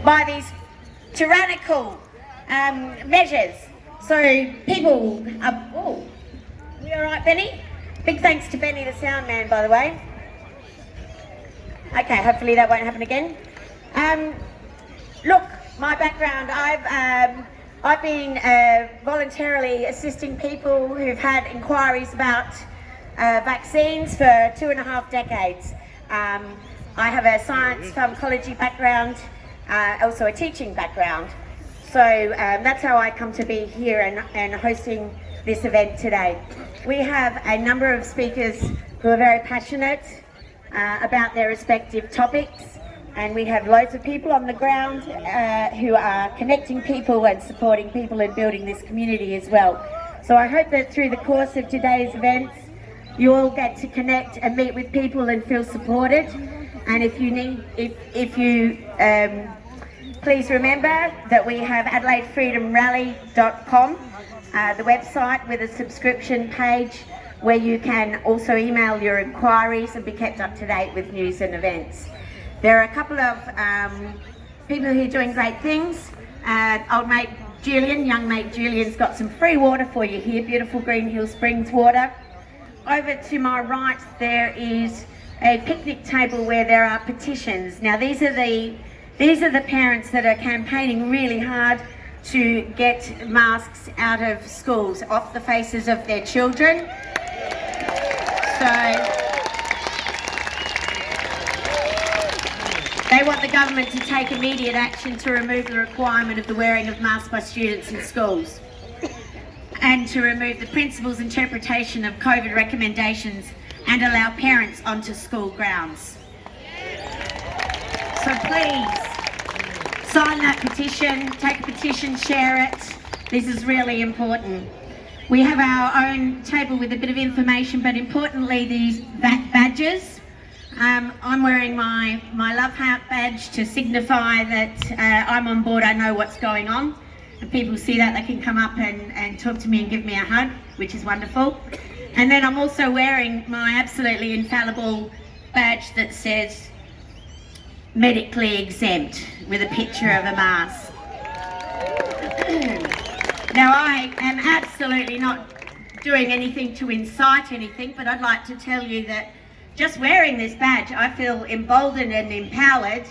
by these tyrannical measures. So people are, oh, you all right, Benny? Big thanks to Benny, the sound man, by the way. Okay, hopefully that won't happen again. Look, my background, I've been voluntarily assisting people who've had inquiries about vaccines for 2.5 decades. I have a science pharmacology background, also a teaching background. So that's how I come to be here and hosting this event today. We have a number of speakers who are very passionate about their respective topics, and we have loads of people on the ground who are connecting people and supporting people and building this community as well. So I hope that through the course of today's events, you all get to connect and meet with people and feel supported. And if you need, please remember that we have AdelaideFreedomRally.com, the website with a subscription page where you can also email your inquiries and be kept up to date with news and events. There are a couple of people here doing great things. Old mate Julian, young mate Julian's got some free water for you here, beautiful Green Hill Springs water. Over to my right there is a picnic table where there are petitions. Now these are the parents that are campaigning really hard to get masks out of schools, off the faces of their children. So they want the government to take immediate action to remove the requirement of the wearing of masks by students in schools, and to remove the principal's interpretation of COVID recommendations and allow parents onto school grounds. So please, sign that petition, take a petition, share it. This is really important. We have our own table with a bit of information, but importantly these badges. I'm wearing my Love Heart badge to signify that I'm on board, I know what's going on. If people see that, they can come up and talk to me and give me a hug, which is wonderful. And then I'm also wearing my absolutely infallible badge that says medically exempt, with a picture of a mask. Now I am absolutely not doing anything to incite anything, but I'd like to tell you that just wearing this badge, I feel emboldened and empowered,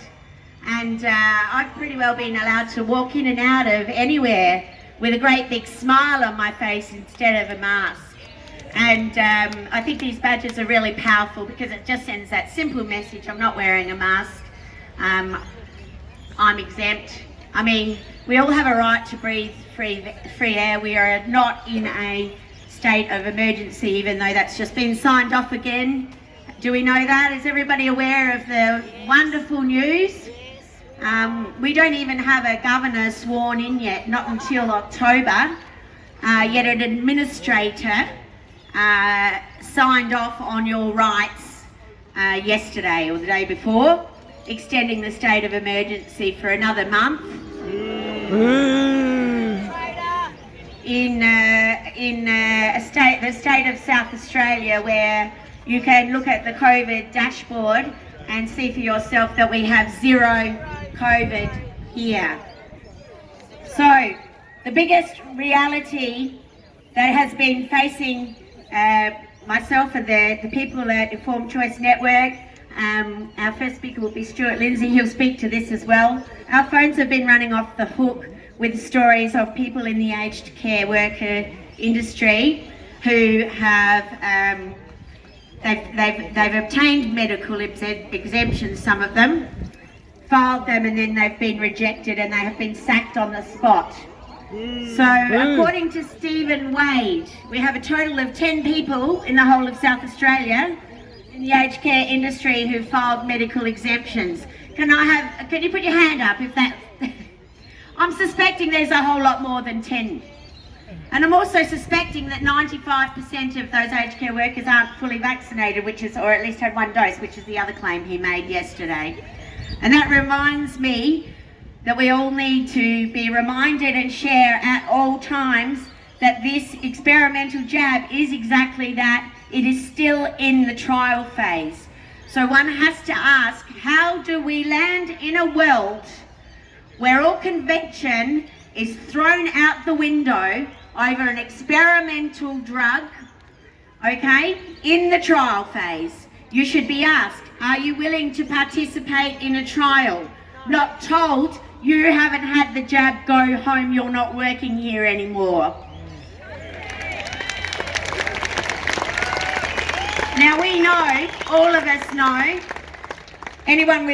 and I've pretty well been allowed to walk in and out of anywhere with a great big smile on my face instead of a mask. And I think these badges are really powerful because it just sends that simple message: I'm not wearing a mask. I'm exempt. I mean, we all have a right to breathe free air. We are not in a state of emergency, even though that's just been signed off again. Do we know that? Is everybody aware of the wonderful news? We don't even have a governor sworn in yet, not until October, yet an administrator signed off on your rights yesterday or the day before, extending the state of emergency for another month. In the state of South Australia, where you can look at the COVID dashboard and see for yourself that we have 0 COVID here. So the biggest reality that has been facing myself and the people at Informed Choice Network, our first speaker will be Stuart Lindsay, he'll speak to this as well. Our phones have been running off the hook with stories of people in the aged care worker industry who have they've obtained medical exemptions, some of them, filed them, and then they've been rejected and they have been sacked on the spot. So according to Stephen Wade, we have a total of 10 people in the whole of South Australia in the aged care industry who filed medical exemptions. Can you put your hand up if that... I'm suspecting there's a whole lot more than 10. And I'm also suspecting that 95% of those aged care workers aren't fully vaccinated, or at least had 1 dose, which is the other claim he made yesterday. And that reminds me that we all need to be reminded and share at all times that this experimental jab is exactly that. It is still in the trial phase. So one has to ask, how do we land in a world where all conviction is thrown out the window over an experimental drug, okay, in the trial phase. You should be asked, are you willing to participate in a trial? Not told, you haven't had the jab, go home, you're not working here anymore. Now we know, all of us know, anyone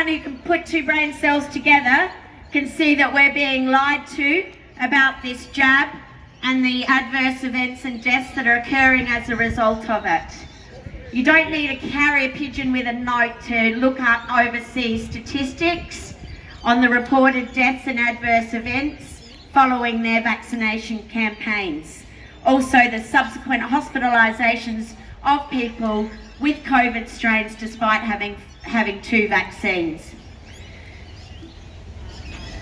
who can put two brain cells together can see that we're being lied to about this jab and the adverse events and deaths that are occurring as a result of it. You don't need a carrier pigeon with a note to look up overseas statistics on the reported deaths and adverse events following their vaccination campaigns. Also the subsequent hospitalisations of people with COVID strains despite having two vaccines.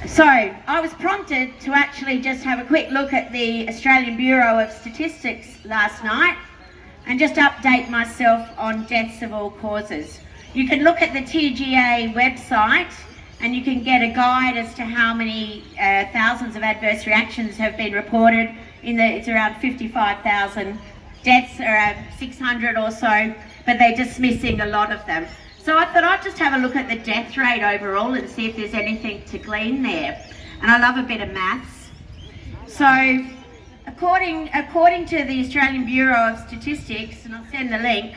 So I was prompted to actually just have a quick look at the Australian Bureau of Statistics last night and just update myself on deaths of all causes. You can look at the TGA website and you can get a guide as to how many thousands of adverse reactions have been reported. It's around 55,000 deaths, around 600 or so, but they're dismissing a lot of them. So I thought I'd just have a look at the death rate overall and see if there's anything to glean there. And I love a bit of maths. So according to the Australian Bureau of Statistics, and I'll send the link,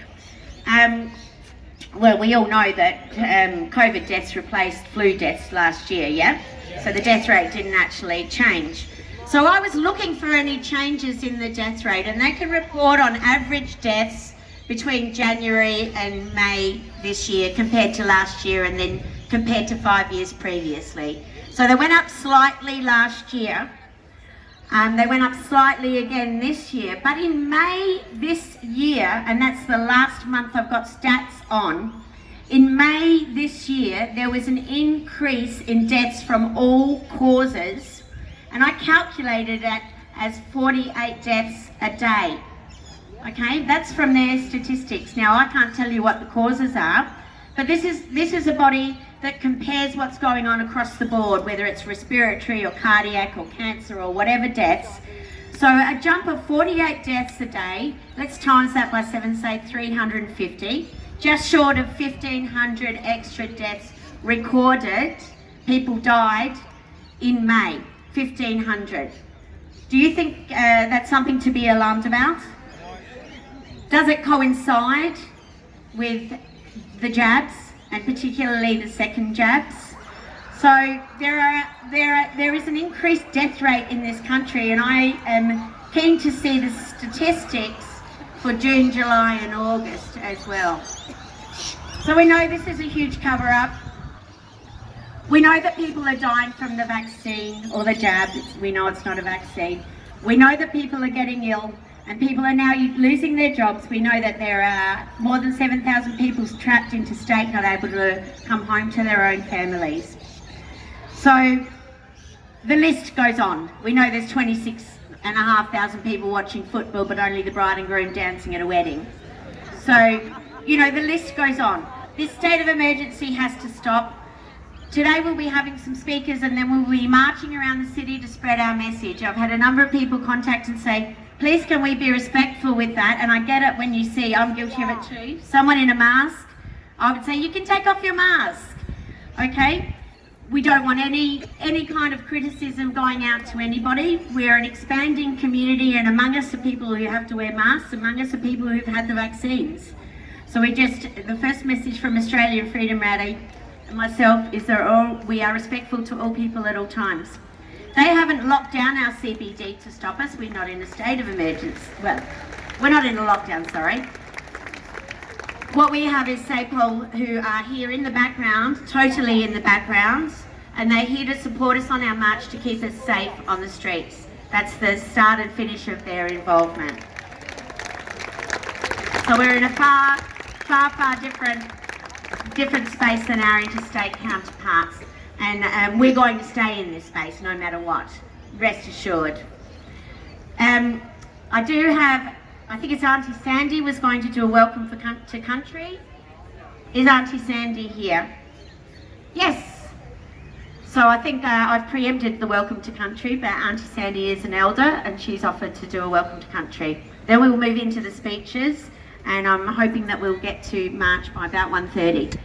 well, we all know that COVID deaths replaced flu deaths last year, yeah? So the death rate didn't actually change. So I was looking for any changes in the death rate, and they can report on average deaths between January and May this year compared to last year and then compared to 5 years previously. So they went up slightly last year. They went up slightly again this year, but in May this year, and that's the last month I've got stats on, in May this year there was an increase in deaths from all causes, and I calculated it as 48 deaths a day. Okay, that's from their statistics. Now I can't tell you what the causes are, but this is a body that compares what's going on across the board, whether it's respiratory or cardiac or cancer or whatever deaths. So a jump of 48 deaths a day, let's times that by 7, say 350, just short of 1,500 extra deaths recorded. People died in May, 1,500. Do you think that's something to be alarmed about? Does it coincide with the jabs, and particularly the second jabs? So there is an increased death rate in this country, and I am keen to see the statistics for June, July and August as well. So we know this is a huge cover-up. We know that people are dying from the vaccine or the jab. We know it's not a vaccine. We know that people are getting ill and people are now losing their jobs. We know that there are more than 7,000 people trapped interstate, not able to come home to their own families. So the list goes on. We know there's 26,500 people watching football, but only the bride and groom dancing at a wedding. So, you know, the list goes on. This state of emergency has to stop. Today we'll be having some speakers and then we'll be marching around the city to spread our message. I've had a number of people contact and say, please can we be respectful with that? And I get it when you see, I'm guilty of it too, someone in a mask, I would say you can take off your mask, okay? We don't want any kind of criticism going out to anybody. We're an expanding community, and among us are people who have to wear masks, among us are people who've had the vaccines. So the first message from Australian Freedom Rally and myself is that we are respectful to all people at all times. They haven't locked down our CBD to stop us. We're not in a state of emergency. Well, we're not in a lockdown, sorry. What we have is SAPOL who are here in the background, totally in the background, and they're here to support us on our march to keep us safe on the streets. That's the start and finish of their involvement. So we're in a far different space than our interstate counterparts. And we're going to stay in this space no matter what, rest assured. I think it's Auntie Sandy was going to do a welcome to country. Is Auntie Sandy here? Yes. So I think I've preempted the welcome to country, but Auntie Sandy is an elder and she's offered to do a welcome to country. Then we will move into the speeches, and I'm hoping that we'll get to March by about 1:30.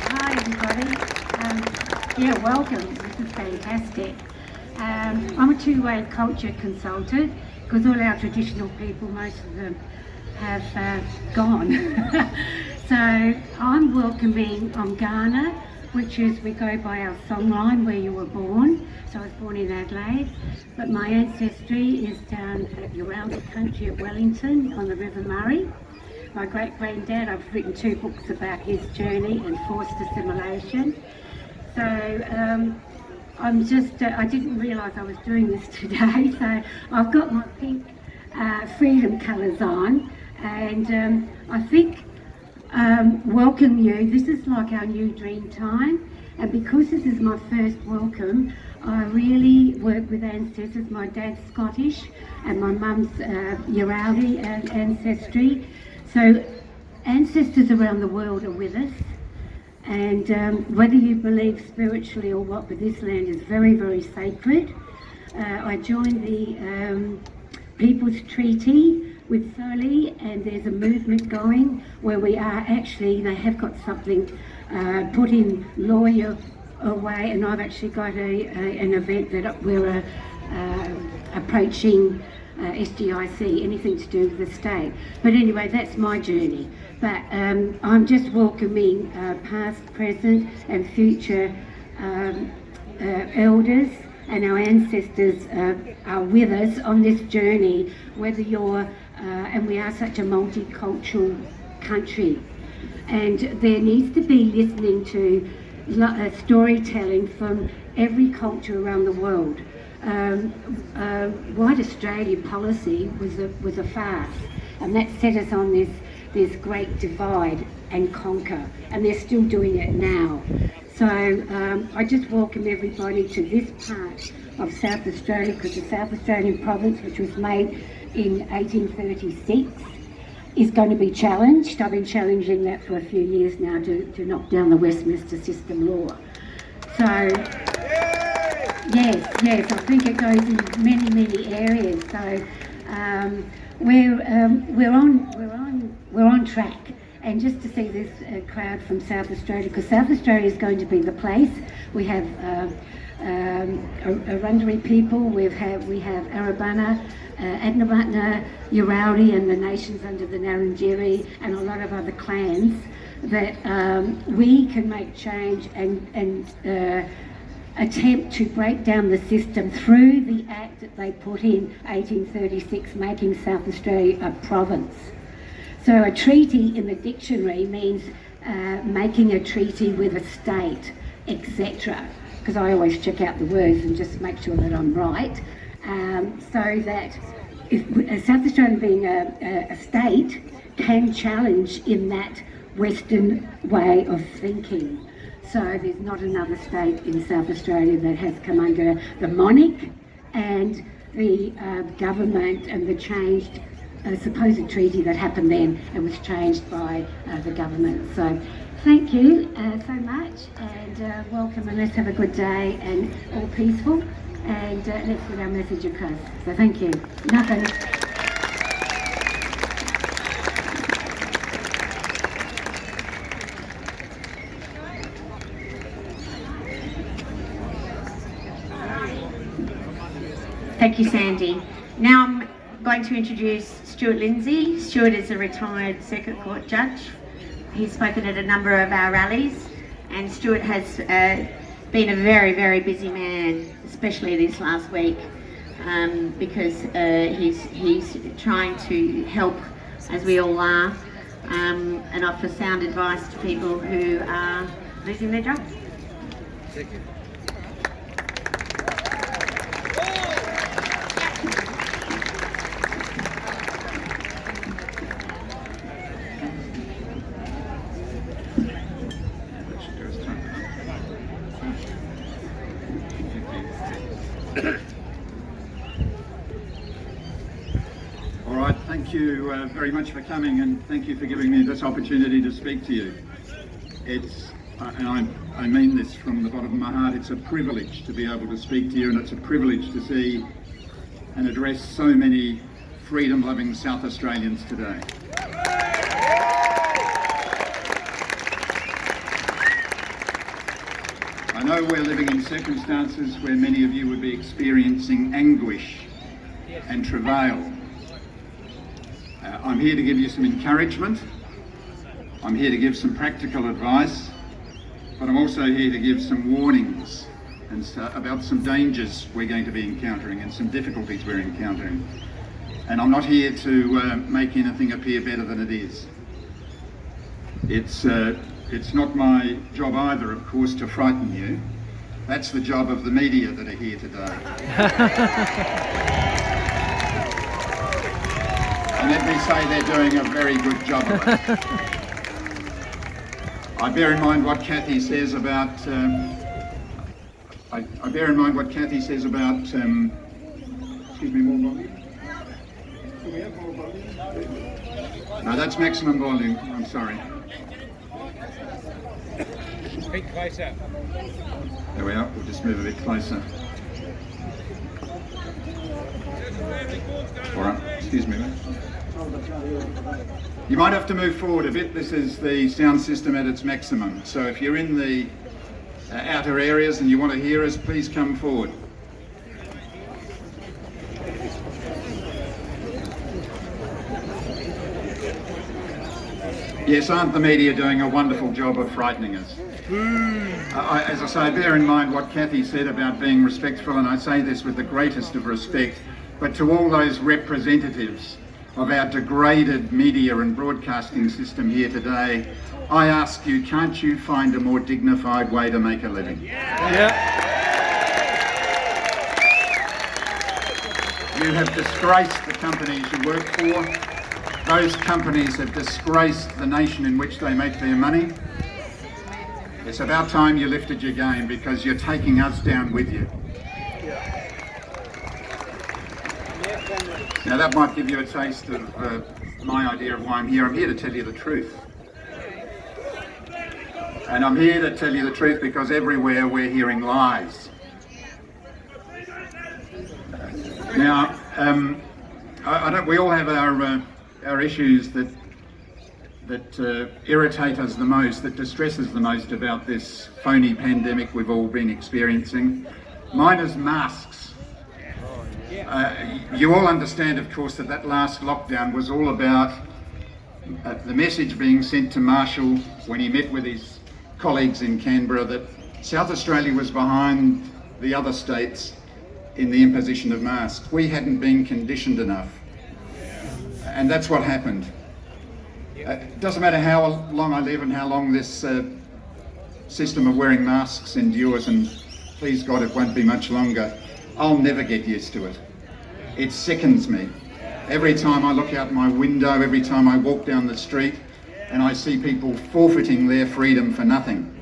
Hi everybody. Yeah, welcome. This is fantastic. I'm a two-way culture consultant because all our traditional people, most of them, have gone. So I'm welcoming Ghana, which is we go by our songline, where you were born. So I was born in Adelaide, but my ancestry is down at Uraldi country at Wellington on the River Murray. My great-granddad, I've written 2 books about his journey and forced assimilation. So I'm just, I didn't realise I was doing this today, so I've got my pink freedom colours on, and I think welcome you. This is like our new dream time, and because this is my first welcome, I really work with ancestors. My dad's Scottish and my mum's Uraldi ancestry. So ancestors around the world are with us, and whether you believe spiritually or what, but this land is very, very sacred. I joined the People's Treaty with Soli, and there's a movement going where we are actually, they have got something put in lawyer away, and I've actually got an event that we're approaching SGIC, anything to do with the state. But anyway, that's my journey. But I'm just welcoming past, present and future elders, and our ancestors are with us on this journey, whether you're, and we are such a multicultural country. And there needs to be listening to storytelling from every culture around the world. White Australian policy was a farce, and that set us on this great divide and conquer, and they're still doing it now. So I just welcome everybody to this part of South Australia, because the South Australian province, which was made in 1836, is going to be challenged. I've been challenging that for a few years now to knock down the Westminster system law. So yes, I think it goes in many areas. So we're on track. And just to see this crowd from South Australia, because South Australia is going to be the place. We have Arundari people, we have Arabana, Adnyamathanha, Uraldi, and the nations under the Ngarrindjeri, and a lot of other clans that we can make change and attempt to break down the system through the act that they put in 1836, making South Australia a province. So a treaty in the dictionary means making a treaty with a state, etc. Because I always check out the words and just make sure that I'm right. So that if South Australia being a state can challenge in that Western way of thinking. So there's not another state in South Australia that has come under the monarch and the government and the changed supposed treaty that happened then and was changed by the government. So thank you so much, and welcome, and let's have a good day and all peaceful, and let's get our message across. So thank you. Nothing. Thank you, Sandy. Now I'm going to introduce Stuart Lindsay. Stuart is a retired Circuit Court judge. He's spoken at a number of our rallies, and Stuart has been a very, very busy man, especially this last week, because he's trying to help, as we all are, and offer sound advice to people who are losing their jobs. Thank you. All right, thank you you very much for coming, and thank you for giving me this opportunity to speak to you. It's, and I mean this from the bottom of my heart, it's a privilege to be able to speak to you, and it's a privilege to see and address so many freedom-loving South Australians today. I know we're living in circumstances where many of you would be experiencing anguish and travail. I'm here to give you some encouragement. I'm here to give some practical advice, but I'm also here to give some warnings and about some dangers we're going to be encountering and some difficulties we're encountering. And I'm not here to make anything appear better than it is. It's not my job either, of course, to frighten you. That's the job of the media that are here today. And let me say they're doing a very good job of it. I bear in mind what Kathy says about, I bear in mind what Kathy says about, excuse me, more volume? Do we have more volume? No, that's maximum volume, I'm sorry. Speak closer. There we are, we'll just move a bit closer. All right, excuse me, mate. You might have to move forward a bit. This is the sound system at its maximum. So if you're in the outer areas and you want to hear us, please come forward. Yes, aren't the media doing a wonderful job of frightening us? As I say, bear in mind what Kathy said about being respectful, and I say this with the greatest of respect, but to all those representatives of our degraded media and broadcasting system here today, I ask you, can't you find a more dignified way to make a living? Yeah. You have disgraced the companies you work for. Those companies have disgraced the nation in which they make their money. It's about time you lifted your game, because you're taking us down with you. Now that might give you a taste of my idea of why I'm here. I'm here to tell you the truth. And I'm here to tell you the truth because everywhere we're hearing lies. Now, we all have our issues that irritate us the most, that distress us the most about this phony pandemic we've all been experiencing. Mine is masks. You all understand, of course, that last lockdown was all about the message being sent to Marshall when he met with his colleagues in Canberra that South Australia was behind the other states in the imposition of masks. We hadn't been conditioned enough. And that's what happened. It doesn't matter how long I live and how long this system of wearing masks endures, and please God it won't be much longer, I'll never get used to it. It sickens me. Every time I look out my window, every time I walk down the street and I see people forfeiting their freedom for nothing,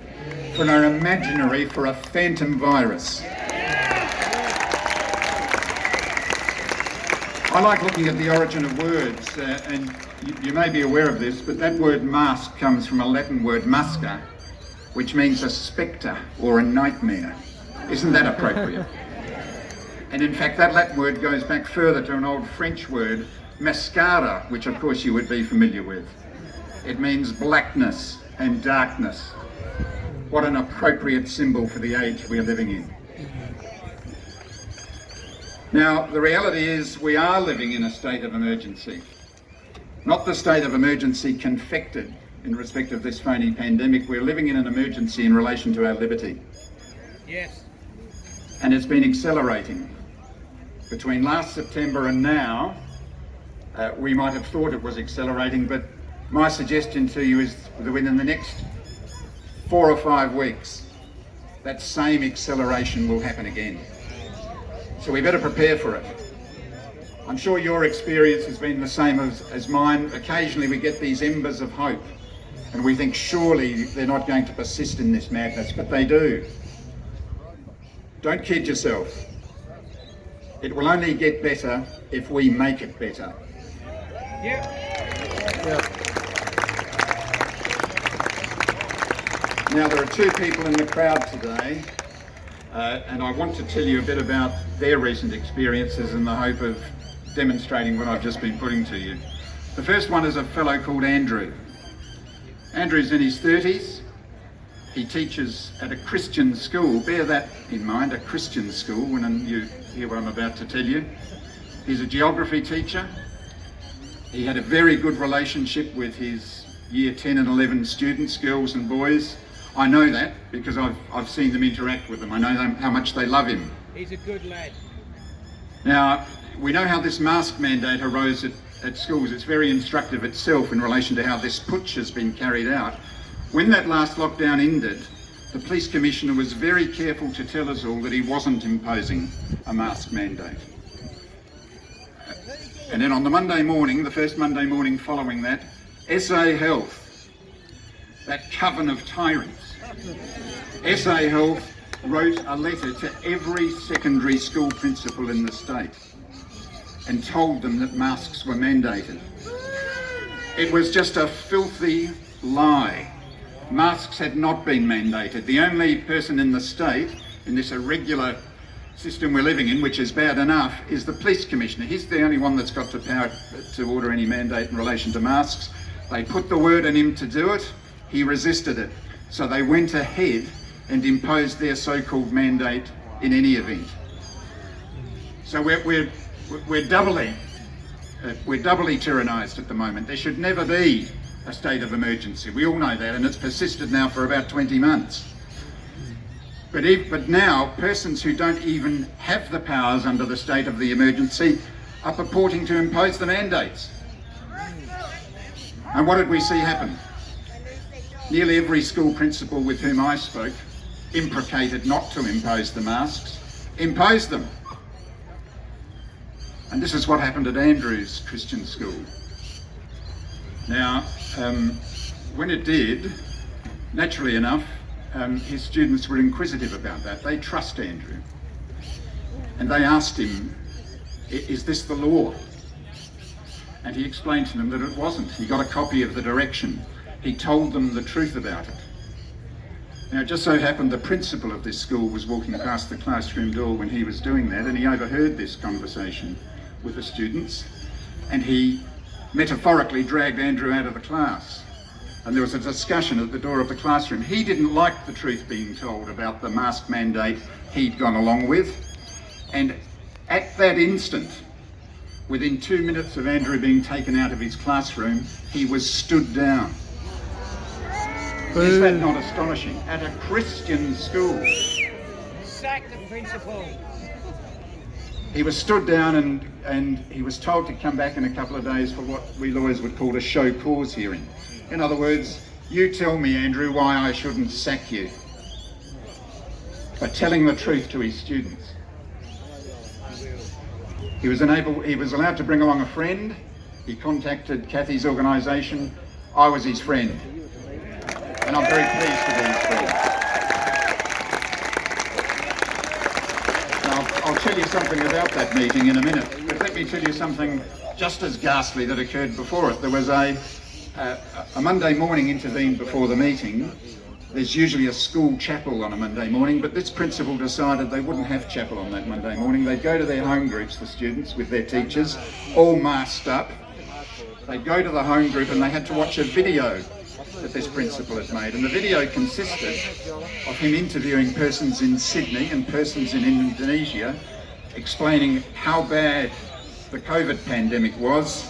for an imaginary, for a phantom virus. I like looking at the origin of words, and you may be aware of this, but that word mask comes from a Latin word musca, which means a spectre or a nightmare. Isn't that appropriate? And in fact, that Latin word goes back further to an old French word, mascara, which of course you would be familiar with. It means blackness and darkness. What an appropriate symbol for the age we are living in. Now, the reality is we are living in a state of emergency. Not the state of emergency confected in respect of this phony pandemic. We're living in an emergency in relation to our liberty. Yes. And it's been accelerating. Between last September and now, we might have thought it was accelerating, but my suggestion to you is that within the next 4 or 5 weeks, that same acceleration will happen again. So we better prepare for it. I'm sure your experience has been the same as mine. Occasionally we get these embers of hope and we think surely they're not going to persist in this madness, but they do. Don't kid yourself. It will only get better if we make it better. Yep. Now there are two people in the crowd today, and I want to tell you a bit about their recent experiences in the hope of demonstrating what I've just been putting to you. The first one is a fellow called Andrew. Andrew's in his 30s. He teaches at a Christian school. Bear that in mind, a Christian school, when you hear what I'm about to tell you. He's a geography teacher. He had a very good relationship with his year 10 and 11 students, girls and boys. I know that because I've seen them interact with them. I know how much they love him. He's a good lad. Now, we know how this mask mandate arose at schools. It's very instructive itself in relation to how this putsch has been carried out. When that last lockdown ended, the police commissioner was very careful to tell us all that he wasn't imposing a mask mandate. And then on the Monday morning, the first Monday morning following that, SA Health, that coven of tyrants, SA Health wrote a letter to every secondary school principal in the state and told them that masks were mandated. It was just a filthy lie. Masks had not been mandated. The only person in the state, in this irregular system we're living in, which is bad enough, is the police commissioner. He's the only one that's got the power to order any mandate in relation to masks. They put the word on him to do it. He resisted it. So they went ahead and imposed their so-called mandate in any event. So we're doubly tyrannised at the moment. There should never be a state of emergency. We all know that, and it's persisted now for about 20 months. But now, persons who don't even have the powers under the state of the emergency are purporting to impose the mandates. And what did we see happen? Nearly every school principal with whom I spoke imprecated not to impose the masks, imposed them. And this is what happened at Andrew's Christian school. Now, when it did, naturally enough, his students were inquisitive about that. They trust Andrew. And they asked him, is this the law? And he explained to them that it wasn't. He got a copy of the direction. He told them the truth about it. Now, it just so happened the principal of this school was walking past the classroom door when he was doing that, and he overheard this conversation with the students, and he metaphorically dragged Andrew out of the class. And there was a discussion at the door of the classroom. He didn't like the truth being told about the mask mandate he'd gone along with. And at that instant, within 2 minutes of Andrew being taken out of his classroom, he was stood down. Is that not astonishing? At a Christian school. Sack the principal. He was stood down and he was told to come back in a couple of days for what we lawyers would call a show cause hearing. In other words, you tell me, Andrew, why I shouldn't sack you. By telling the truth to his students. He was allowed to bring along a friend. He contacted Kathy's organisation. I was his friend. And I'm very pleased to be his friend. Now, I'll tell you something about that meeting in a minute, but let me tell you something just as ghastly that occurred before it. There was a Monday morning intervened before the meeting. There's usually a school chapel on a Monday morning, but this principal decided they wouldn't have chapel on that Monday morning. They'd go to their home groups, the students, with their teachers, all masked up. They'd go to the home group and they had to watch a video that this principal had made, and the video consisted of him interviewing persons in Sydney and persons in Indonesia, explaining how bad the COVID pandemic was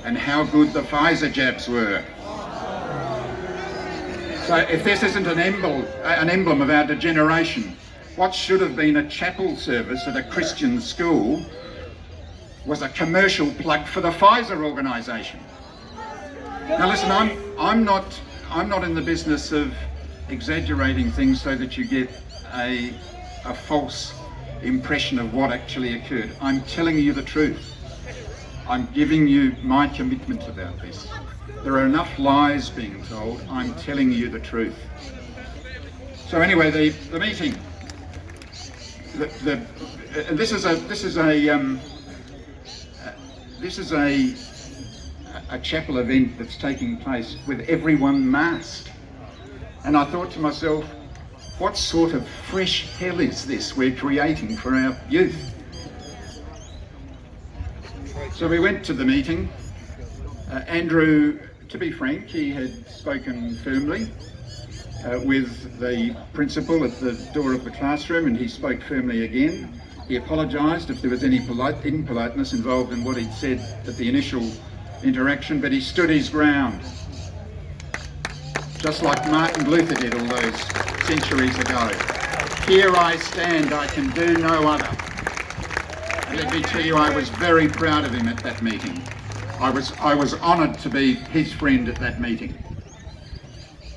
and how good the Pfizer jabs were. So if this isn't an emblem of our degeneration, what should have been a chapel service at a Christian school was a commercial plug for the Pfizer organisation. Now listen, I'm not in the business of exaggerating things so that you get a false impression of what actually occurred. I'm telling you the truth. I'm giving you my commitment about this. There are enough lies being told. I'm telling you the truth. So anyway, the meeting. This is a a chapel event that's taking place with everyone masked. And I thought to myself, what sort of fresh hell is this we're creating for our youth? So we went to the meeting. Andrew, to be frank, he had spoken firmly with the principal at the door of the classroom, and he spoke firmly again. He apologised if there was any impoliteness involved in what he'd said at the initial interaction, but he stood his ground, just like Martin Luther did all those centuries ago. Here I stand, I can do no other. And let me tell you, I was very proud of him at that meeting. I was honoured to be his friend at that meeting.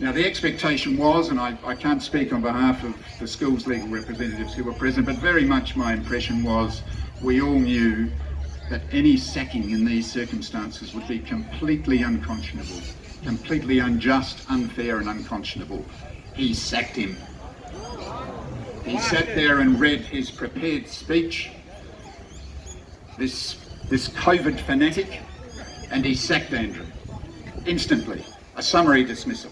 Now the expectation was, and I can't speak on behalf of the school's legal representatives who were present, but very much my impression was we all knew that any sacking in these circumstances would be completely unconscionable, completely unjust, unfair and unconscionable. He sacked him. He sat there and read his prepared speech, this COVID fanatic, and he sacked Andrew instantly, a summary dismissal.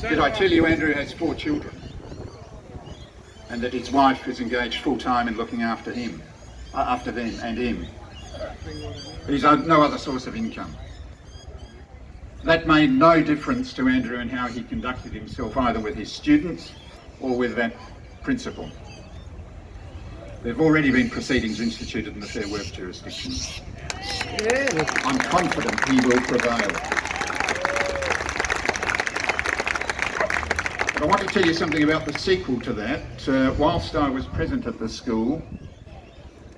Did I tell you Andrew has 4 children and that his wife is engaged full-time in looking after him, after them and him? He's no other source of income. That made no difference to Andrew in how he conducted himself, either with his students or with that principal. There have already been proceedings instituted in the Fair Work jurisdiction. I'm confident he will prevail. But I want to tell you something about the sequel to that. Whilst I was present at the school,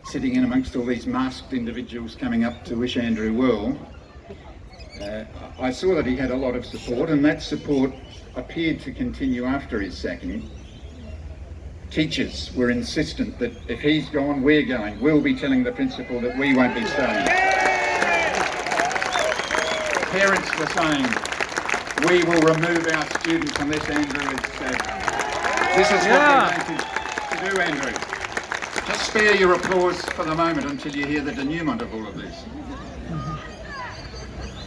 sitting in amongst all these masked individuals coming up to wish Andrew well, I saw that he had a lot of support, and that support appeared to continue after his sacking. Teachers were insistent that if he's gone, we're going. We'll be telling the principal that we won't be staying. Parents were saying, we will remove our students unless Andrew is sacked. This is what we're going to do, Andrew. Just spare your applause for the moment until you hear the denouement of all of this.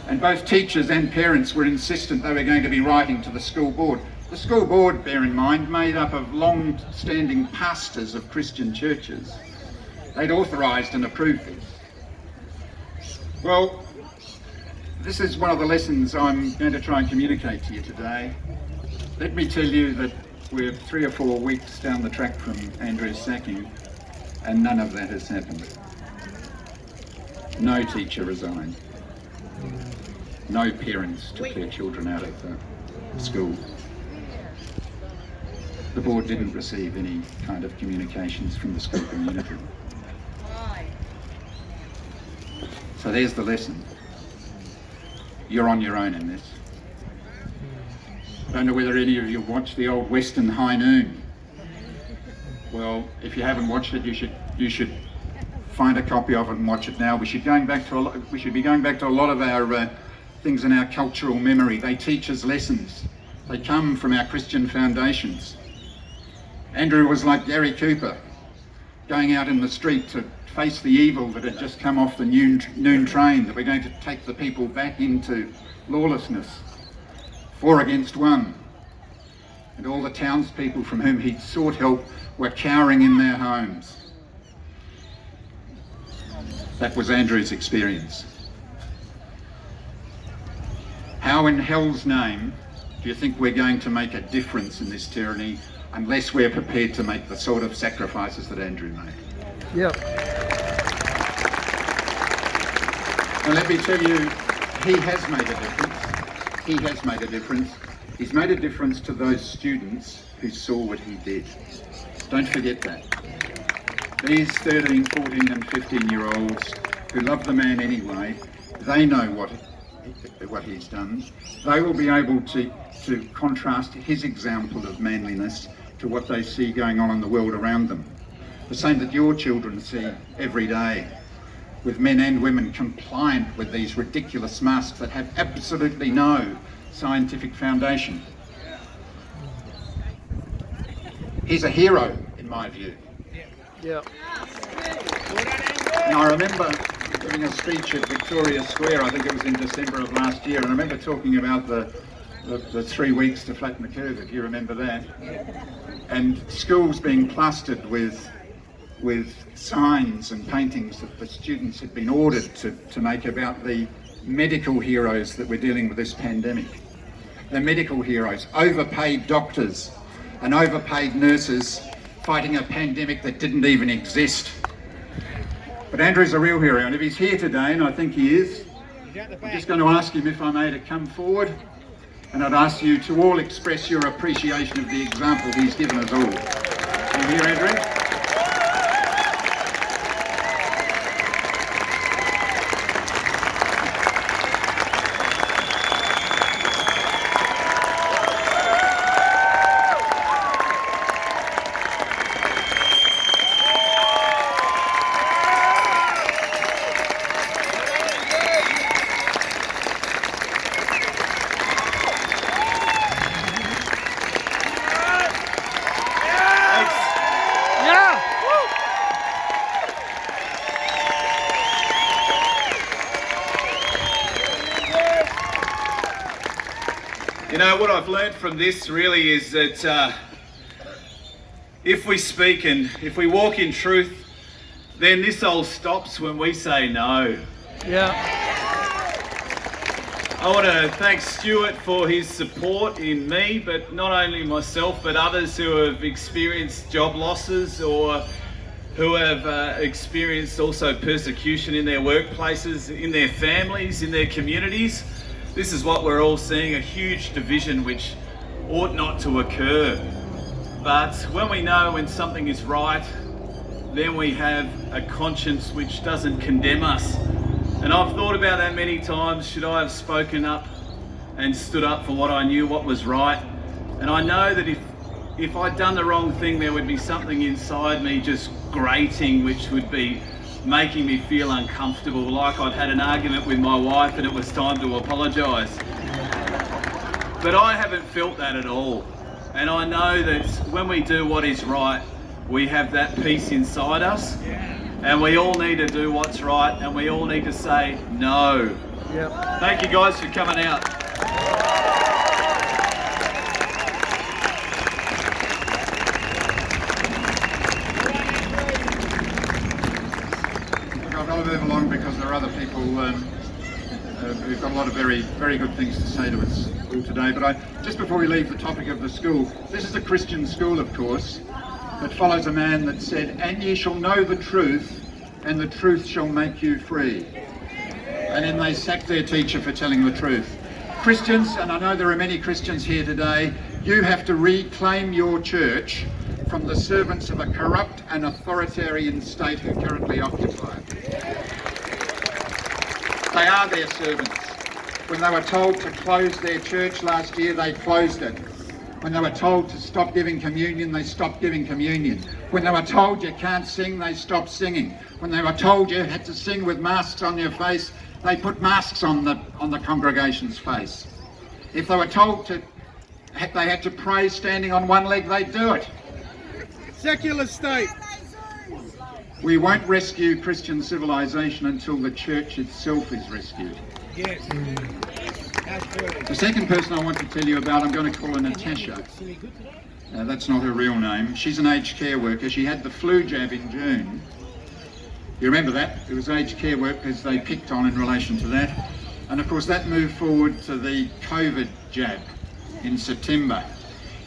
And both teachers and parents were insistent they were going to be writing to the school board. The school board, bear in mind, made up of long-standing pastors of Christian churches. They'd authorised and approved this. Well, this is one of the lessons I'm going to try and communicate to you today. Let me tell you that we're 3 or 4 weeks down the track from Andrew's sacking, and none of that has happened. No teacher resigned. No parents took their children out of the school. The board didn't receive any kind of communications from the school community. So there's the lesson. You're on your own in this. I don't know whether any of you watched the old Western High Noon. Well, if you haven't watched it, you should find a copy of it and watch it now. We should be going back to a lot of our things in our cultural memory. They teach us lessons. They come from our Christian foundations. Andrew was like Gary Cooper, going out in the street to face the evil that had just come off the noon train, that we're going to take the people back into lawlessness, 4 against 1. And all the townspeople from whom he'd sought help were cowering in their homes. That was Andrew's experience. How in hell's name do you think we're going to make a difference in this tyranny unless we're prepared to make the sort of sacrifices that Andrew made? Yep. And let me tell you, he has made a difference. He has made a difference. He's made a difference to those students who saw what he did. Don't forget that. These 13, 14 and 15-year-olds who love the man anyway, they know what he's done. They will be able to contrast his example of manliness to what they see going on in the world around them. The same that your children see every day, with men and women compliant with these ridiculous masks that have absolutely no scientific foundation. He's a hero, in my view. Yeah. And I remember giving a speech at Victoria Square, I think it was in December of last year, and I remember talking about the 3 weeks to flatten the curve, if you remember that, and schools being plastered with signs and paintings that the students had been ordered to make about the medical heroes that we're dealing with this pandemic. The medical heroes, overpaid doctors and overpaid nurses fighting a pandemic that didn't even exist. But Andrew's a real hero, and if he's here today, and I think he is, I'm just going to ask him, if I may, to come forward, and I'd ask you to all express your appreciation of the example he's given us all. You here, Andrew? You know, what I've learned from this really is that if we speak and if we walk in truth, then this all stops when we say no. Yeah. I want to thank Stuart for his support in me, but not only myself, but others who have experienced job losses or who have experienced also persecution in their workplaces, in their families, in their communities. This is what we're all seeing, a huge division which ought not to occur. But when we know when something is right, then we have a conscience which doesn't condemn us. And I've thought about that many times. Should I have spoken up and stood up for what I knew what was right? And I know that if I'd done the wrong thing, there would be something inside me just grating, which would be making me feel uncomfortable, like I'd had an argument with my wife and it was time to apologise. But I haven't felt that at all. And I know that when we do what is right, we have that peace inside us. And we all need to do what's right, and we all need to say no. Yep. Thank you guys for coming out. I'll move along because there are other people who've got a lot of very, very good things to say to us all today. But just before we leave the topic of the school, this is a Christian school, of course, that follows a man that said, "And ye shall know the truth, and the truth shall make you free." And then they sacked their teacher for telling the truth. Christians, and I know there are many Christians here today, you have to reclaim your church from the servants of a corrupt and authoritarian state who currently occupy it. They are their servants. When they were told to close their church last year, they closed it. When they were told to stop giving communion, they stopped giving communion. When they were told you can't sing, they stopped singing. When they were told you had to sing with masks on your face, they put masks on the congregation's face. If they were told they had to pray standing on one leg, they'd do it. Secular state. We won't rescue Christian civilization until the church itself is rescued. Yes. Absolutely. The second person I want to tell you about, I'm going to call her Natasha. That's not her real name. She's an aged care worker. She had the flu jab in June. You remember that? It was aged care workers they picked on in relation to that. And of course that moved forward to the COVID jab in September.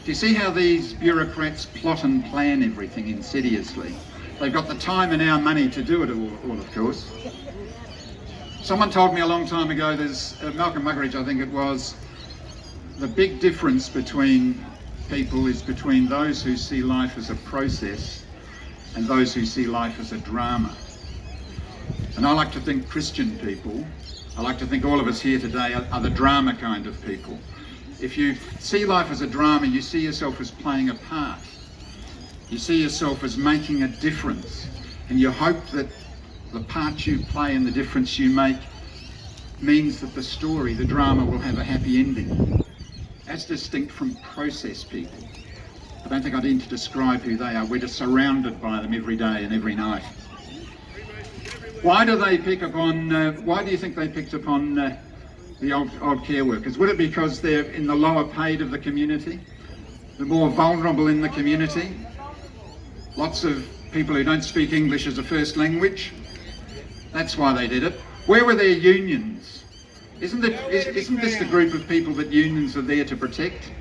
Do you see how these bureaucrats plot and plan everything insidiously? They've got the time and our money to do it all, of course. Someone told me a long time ago, there's Malcolm Muggeridge, I think it was, the big difference between people is between those who see life as a process and those who see life as a drama. And I like to think Christian people, I like to think all of us here today are the drama kind of people. If you see life as a drama, you see yourself as playing a part. You see yourself as making a difference, and you hope that the part you play and the difference you make means that the story, the drama, will have a happy ending. As distinct from process people. I don't think I need to describe who they are. We're just surrounded by them every day and every night. Why do they pick upon, why do you think they picked upon the old care workers? Would it be because they're in the lower paid of the community? The more vulnerable in the community? Lots of people who don't speak English as a first language? That's why they did it. Where were their unions? Isn't this the group of people that unions are there to protect?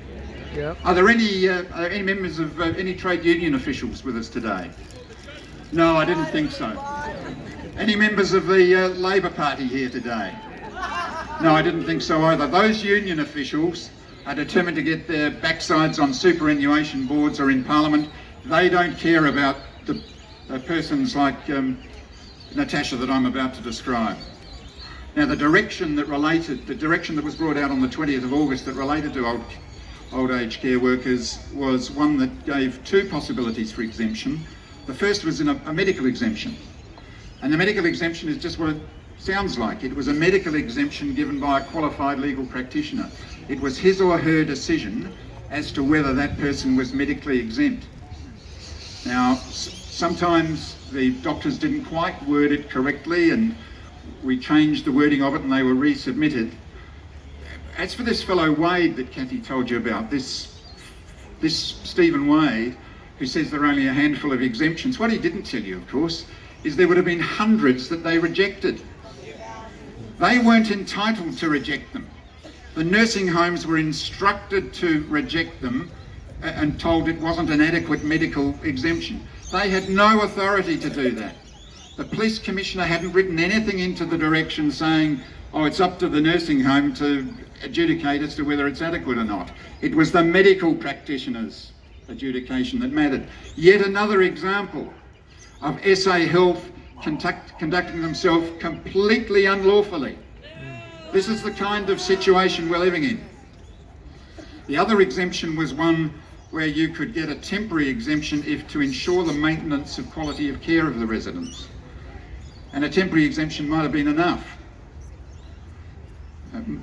Yep. Are there any members of any trade union officials with us today? No, I didn't think so. Any members of the Labor Party here today? No, I didn't think so either. Those union officials are determined to get their backsides on superannuation boards or in Parliament. They don't care about the persons like Natasha that I'm about to describe. Now, the direction that was brought out on the 20th of August that related to old age care workers was one that gave two possibilities for exemption. The first was in a medical exemption. And the medical exemption is just what it sounds like. It was a medical exemption given by a qualified legal practitioner. It was his or her decision as to whether that person was medically exempt. Now, sometimes the doctors didn't quite word it correctly, and we changed the wording of it and they were resubmitted. As for this fellow Wade that Kathy told you about, this Stephen Wade, who says there are only a handful of exemptions, what he didn't tell you, of course, is there would have been hundreds that they rejected. They weren't entitled to reject them. The nursing homes were instructed to reject them and told it wasn't an adequate medical exemption. They had no authority to do that. The police commissioner hadn't written anything into the direction saying, oh, it's up to the nursing home to adjudicate as to whether it's adequate or not. It was the medical practitioner's adjudication that mattered. Yet another example of SA Health conducting themselves completely unlawfully. This is the kind of situation we're living in. The other exemption was one where you could get a temporary exemption if to ensure the maintenance of quality of care of the residents. And a temporary exemption might have been enough.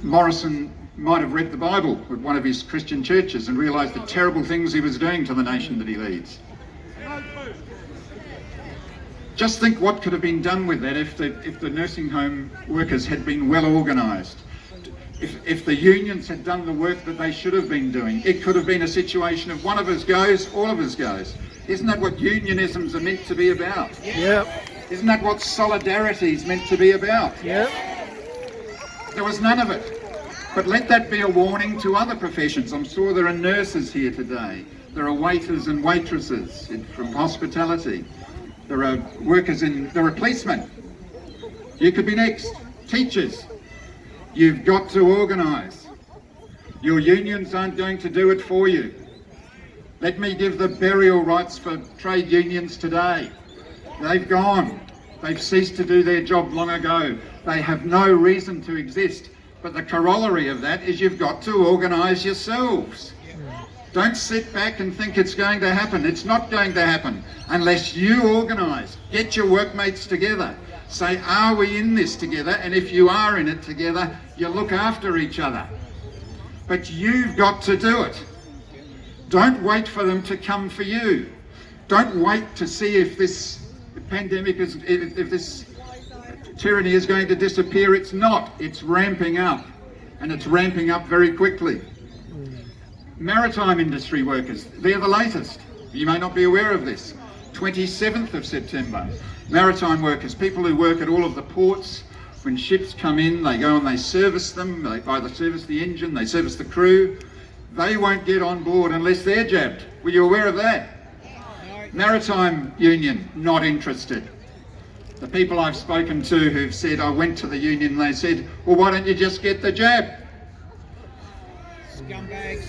Morrison might have read the Bible at one of his Christian churches and realised the terrible things he was doing to the nation that he leads. Just think what could have been done with that if the nursing home workers had been well organised. If the unions had done the work that they should have been doing, it could have been a situation of one of us goes, all of us goes. Isn't that what unionisms are meant to be about? Yep. Isn't that what solidarity is meant to be about? Yep. There was none of it. But let that be a warning to other professions. I'm sure there are nurses here today. There are waiters and waitresses from hospitality. There are there are policemen. You could be next. Teachers. You've got to organise. Your unions aren't going to do it for you. Let me give the burial rights for trade unions today. They've gone. They've ceased to do their job long ago. They have no reason to exist. But the corollary of that is you've got to organise yourselves. Don't sit back and think it's going to happen. It's not going to happen unless you organise. Get your workmates together. Say, are we in this together? And if you are in it together, you look after each other. But you've got to do it. Don't wait for them to come for you. Don't wait to see if this pandemic if this tyranny is going to disappear. It's not. It's ramping up. And it's ramping up very quickly. Maritime industry workers, they're the latest. You may not be aware of this. 27th of September. Maritime workers, people who work at all of the ports. When ships come in, they go and they service them. They either service the engine, they service the crew. They won't get on board unless they're jabbed. Were you aware of that? Maritime union, not interested. The people I've spoken to who've said, I went to the union, they said, well, why don't you just get the jab? Scumbags.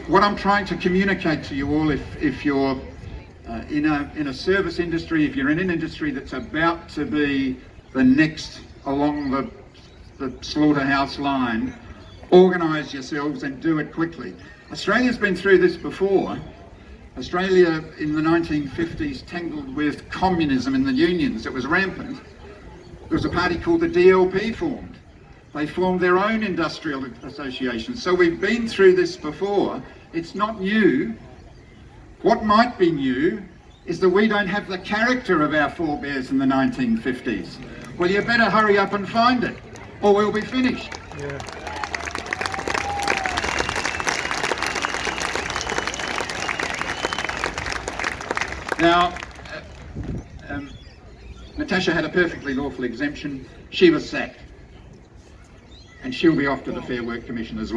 What I'm trying to communicate to you all, if you're in a service industry, if you're in an industry that's about to be the next along the slaughterhouse line, organise yourselves and do it quickly. Australia's been through this before. Australia in the 1950s tangled with communism in the unions. It was rampant. There was a party called the DLP formed. They formed their own industrial association. So we've been through this before. It's not new. What might be new is that we don't have the character of our forebears in the 1950s. Well, you better hurry up and find it, or we'll be finished. Yeah. Now, Natasha had a perfectly lawful exemption. She was sacked. And she'll be off to the Fair Work Commission as well.